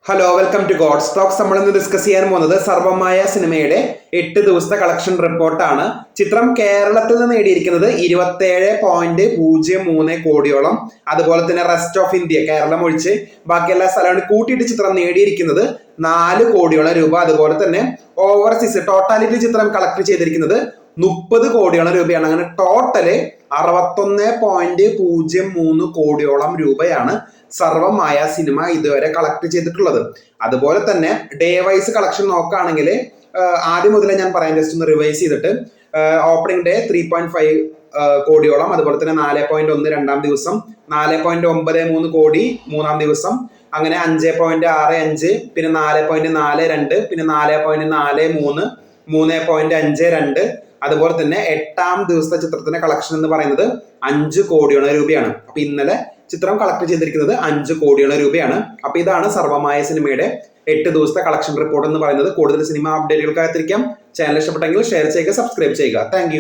Hello, welcome to God Stocks. നമ്മൾ ഇന്ന് discuss ചെയ്യാൻ പോകുന്നത് സർവമായ സിനിമയുടെ 8 ദിവസത്തെ കളക്ഷൻ റിപ്പോർട്ടാണ്. ചിത്രം കേരളത്തിൽ നിന്ന് നേടിയിരിക്കുന്നത് 27.03 കോടിയോളം. അതുപോലെ തന്നെ റെസ്റ്റ് ഓഫ് ഇന്ത്യ, കേരളം ഒഴിച്ച് ബാക്കി എല്ലാ സ്ഥലങ്ങളും കൂട്ടിയിട്ട് ചിത്രം നേടിയിരിക്കുന്നത് 4 കോടിയോളം രൂപ. അതുപോലെ തന്നെ ഓവർസീസ് ടോട്ടാലിറ്റി ചിത്രം കളക്ട് ചെയ്തിരിക്കുന്നത് 30 കോടിയോളം രൂപയാണ്. അങ്ങനെ ടോട്ടല് 61.03 കോടിയോളം രൂപയാണ് സർവമായ സിനിമ ഇതുവരെ കളക്ട് ചെയ്തിട്ടുള്ളത്. അതുപോലെ തന്നെ ഡേ വൈസ് കളക്ഷൻ നോക്കുകയാണെങ്കിൽ ആദ്യം മുതലേ ഞാൻ പറയാൻ ജസ്റ്റ് ഒന്ന് റിവൈസ് ചെയ്തിട്ട് ഓപ്പണിംഗ് ഡേ 3.5 കോടിയോളം, അതുപോലെ തന്നെ 4.1 രണ്ടാം ദിവസം, 4.93 കോടി മൂന്നാം ദിവസം, അങ്ങനെ 5.65, പിന്നെ 4.42, പിന്നെ 4.43, 3.52, അതുപോലെ തന്നെ 8ാം ദിവസത്തെ ചിത്രത്തിന്റെ കളക്ഷൻ എന്ന് പറയുന്നത് 5 കോടിയോളം രൂപയാണ്. അപ്പൊ ഇന്നലെ ചിത്രം കളക്ട് ചെയ്തിരിക്കുന്നത് 5 കോടിയോളം രൂപയാണ്. അപ്പൊ ഇതാണ് സർവമായ സിനിമയുടെ 8 ദിവസത്തെ കളക്ഷൻ റിപ്പോർട്ട് എന്ന് പറയുന്നത്. കൂടുതൽ സിനിമ അപ്ഡേറ്റുകൾക്ക് കാത്തിരിക്കാം. ചാനൽ ഇഷ്ടപ്പെട്ടെങ്കിൽ ഷെയർ ചെയ്യുക, സബ്സ്ക്രൈബ് ചെയ്യുക. താങ്ക്